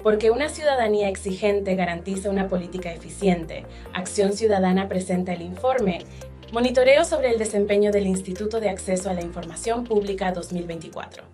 Porque una ciudadanía exigente garantiza una política eficiente. Acción Ciudadana presenta el informe Monitoreo sobre el desempeño del Instituto de Acceso a la Información Pública 2024.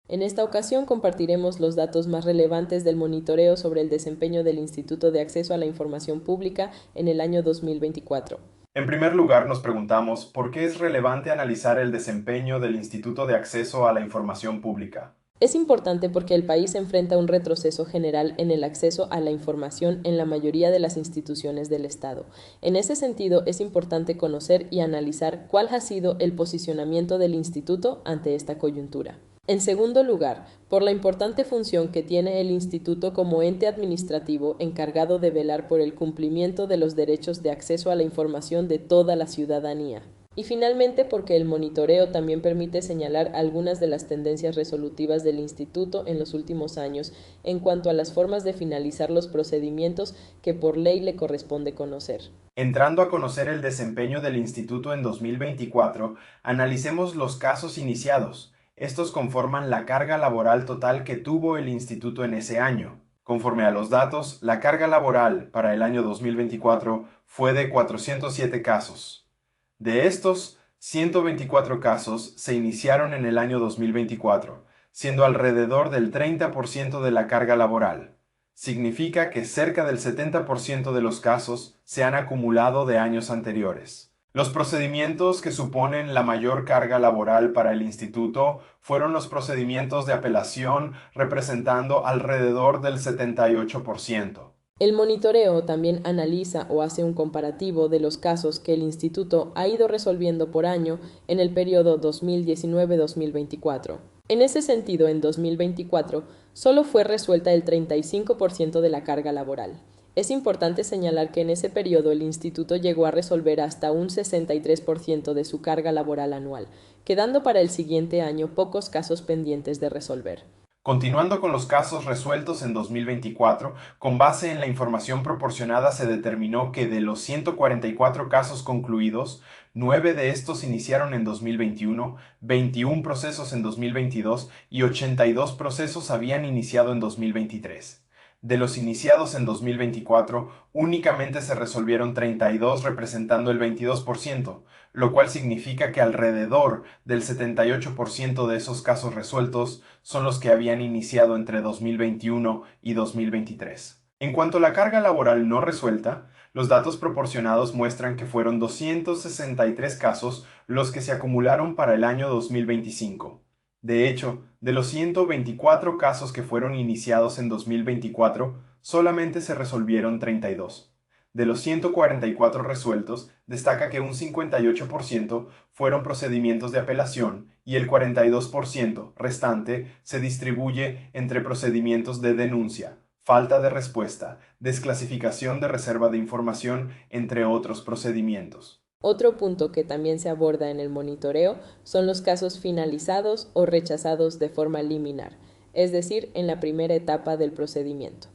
En esta ocasión compartiremos los datos más relevantes del monitoreo sobre el desempeño del Instituto de Acceso a la Información Pública en el año 2024. En primer lugar, nos preguntamos por qué es relevante analizar el desempeño del Instituto de Acceso a la Información Pública. Es importante porque el país enfrenta un retroceso general en el acceso a la información en la mayoría de las instituciones del Estado. En ese sentido, es importante conocer y analizar cuál ha sido el posicionamiento del instituto ante esta coyuntura. En segundo lugar, por la importante función que tiene el instituto como ente administrativo encargado de velar por el cumplimiento de los derechos de acceso a la información de toda la ciudadanía. Y finalmente, porque el monitoreo también permite señalar algunas de las tendencias resolutivas del instituto en los últimos años en cuanto a las formas de finalizar los procedimientos que por ley le corresponde conocer. Entrando a conocer el desempeño del instituto en 2024, analicemos los casos iniciados. Estos conforman la carga laboral total que tuvo el instituto en ese año. Conforme a los datos, la carga laboral para el año 2024 fue de 407 casos. De estos, 124 casos se iniciaron en el año 2024, siendo alrededor del 30% de la carga laboral. Significa que cerca del 70% de los casos se han acumulado de años anteriores. Los procedimientos que suponen la mayor carga laboral para el instituto fueron los procedimientos de apelación, representando alrededor del 78%. El monitoreo también analiza o hace un comparativo de los casos que el instituto ha ido resolviendo por año en el periodo 2019-2024. En ese sentido, en 2024, solo fue resuelta el 35% de la carga laboral. Es importante señalar que en ese periodo el instituto llegó a resolver hasta un 63% de su carga laboral anual, quedando para el siguiente año pocos casos pendientes de resolver. Continuando con los casos resueltos en 2024, con base en la información proporcionada se determinó que de los 144 casos concluidos, 9 de estos iniciaron en 2021, 21 procesos en 2022 y 82 procesos habían iniciado en 2023. De los iniciados en 2024, únicamente se resolvieron 32, representando el 22%, lo cual significa que alrededor del 78% de esos casos resueltos son los que habían iniciado entre 2021 y 2023. En cuanto a la carga laboral no resuelta, los datos proporcionados muestran que fueron 263 casos los que se acumularon para el año 2025. De hecho, de los 124 casos que fueron iniciados en 2024, solamente se resolvieron 32. De los 144 resueltos, destaca que un 58% fueron procedimientos de apelación y el 42% restante se distribuye entre procedimientos de denuncia, falta de respuesta, desclasificación de reserva de información, entre otros procedimientos. Otro punto que también se aborda en el monitoreo son los casos finalizados o rechazados de forma liminar, es decir, en la primera etapa del procedimiento.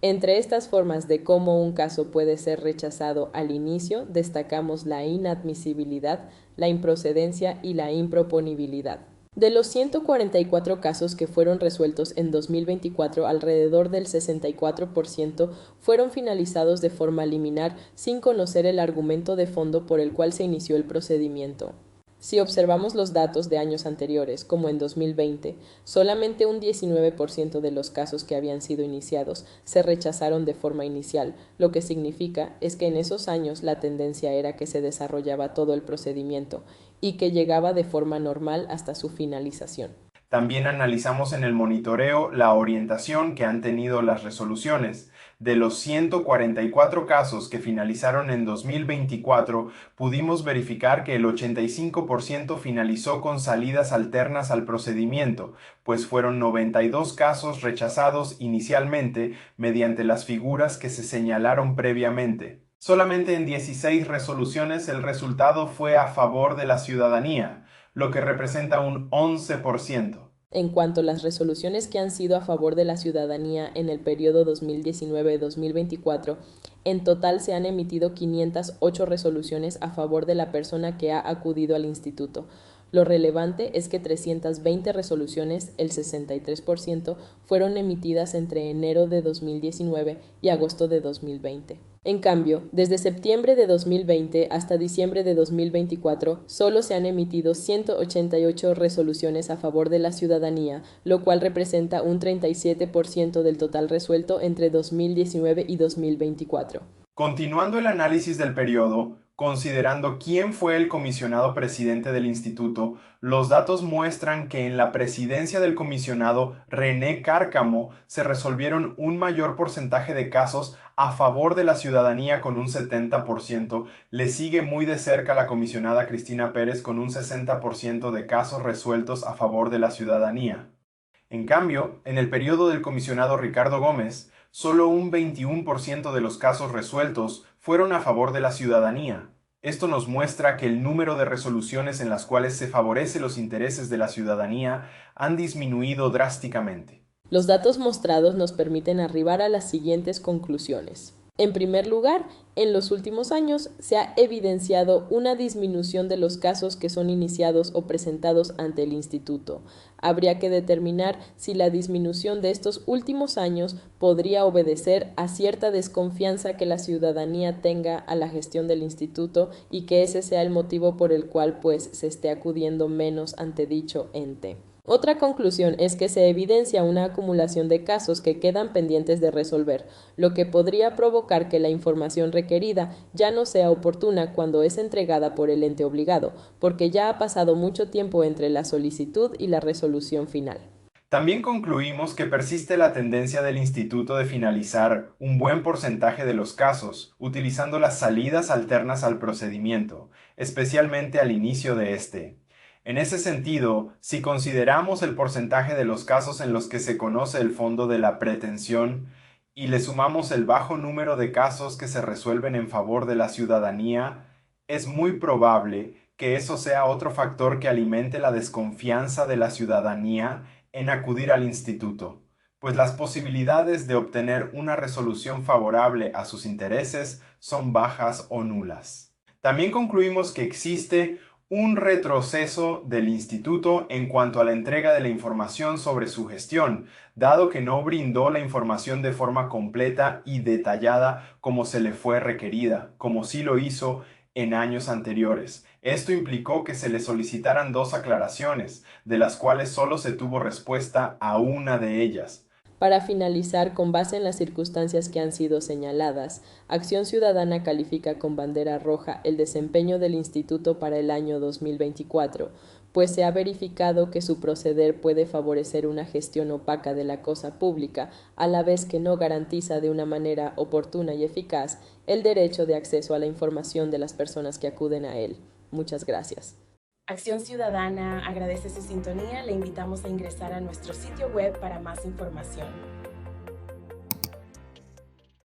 Entre estas formas de cómo un caso puede ser rechazado al inicio, destacamos la inadmisibilidad, la improcedencia y la improponibilidad. De los 144 casos que fueron resueltos en 2024, alrededor del 64% fueron finalizados de forma liminar sin conocer el argumento de fondo por el cual se inició el procedimiento. Si observamos los datos de años anteriores, como en 2020, solamente un 19% de los casos que habían sido iniciados se rechazaron de forma inicial, lo que significa es que en esos años la tendencia era que se desarrollaba todo el procedimiento y que llegaba de forma normal hasta su finalización. También analizamos en el monitoreo la orientación que han tenido las resoluciones. De los 144 casos que finalizaron en 2024, pudimos verificar que el 85% finalizó con salidas alternas al procedimiento, pues fueron 92 casos rechazados inicialmente mediante las figuras que se señalaron previamente. Solamente en 16 resoluciones el resultado fue a favor de la ciudadanía, lo que representa un 11%. En cuanto a las resoluciones que han sido a favor de la ciudadanía en el periodo 2019-2024, en total se han emitido 508 resoluciones a favor de la persona que ha acudido al instituto, Lo relevante es que 320 resoluciones, el 63%, fueron emitidas entre enero de 2019 y agosto de 2020. En cambio, desde septiembre de 2020 hasta diciembre de 2024, solo se han emitido 188 resoluciones a favor de la ciudadanía, lo cual representa un 37% del total resuelto entre 2019 y 2024. Continuando el análisis del periodo, considerando quién fue el comisionado presidente del instituto, los datos muestran que en la presidencia del comisionado René Cárcamo se resolvieron un mayor porcentaje de casos a favor de la ciudadanía con un 70%, le sigue muy de cerca la comisionada Cristina Pérez con un 60% de casos resueltos a favor de la ciudadanía. En cambio, en el periodo del comisionado Ricardo Gómez, solo un 21% de los casos resueltos fueron a favor de la ciudadanía. Esto nos muestra que el número de resoluciones en las cuales se favorece los intereses de la ciudadanía han disminuido drásticamente. Los datos mostrados nos permiten arribar a las siguientes conclusiones. En primer lugar, en los últimos años se ha evidenciado una disminución de los casos que son iniciados o presentados ante el instituto. Habría que determinar si la disminución de estos últimos años podría obedecer a cierta desconfianza que la ciudadanía tenga a la gestión del instituto y que ese sea el motivo por el cual se esté acudiendo menos ante dicho ente. Otra conclusión es que se evidencia una acumulación de casos que quedan pendientes de resolver, lo que podría provocar que la información requerida ya no sea oportuna cuando es entregada por el ente obligado, porque ya ha pasado mucho tiempo entre la solicitud y la resolución final. También concluimos que persiste la tendencia del instituto de finalizar un buen porcentaje de los casos, utilizando las salidas alternas al procedimiento, especialmente al inicio de este. En ese sentido, si consideramos el porcentaje de los casos en los que se conoce el fondo de la pretensión y le sumamos el bajo número de casos que se resuelven en favor de la ciudadanía, es muy probable que eso sea otro factor que alimente la desconfianza de la ciudadanía en acudir al instituto, pues las posibilidades de obtener una resolución favorable a sus intereses son bajas o nulas. También concluimos que existe un retroceso del instituto en cuanto a la entrega de la información sobre su gestión, dado que no brindó la información de forma completa y detallada como se le fue requerida, como sí lo hizo en años anteriores. Esto implicó que se le solicitaran 2 aclaraciones, de las cuales solo se tuvo respuesta a una de ellas. Para finalizar, con base en las circunstancias que han sido señaladas, Acción Ciudadana califica con bandera roja el desempeño del Instituto para el año 2024, pues se ha verificado que su proceder puede favorecer una gestión opaca de la cosa pública, a la vez que no garantiza de una manera oportuna y eficaz el derecho de acceso a la información de las personas que acuden a él. Muchas gracias. Acción Ciudadana agradece su sintonía. Le invitamos a ingresar a nuestro sitio web para más información.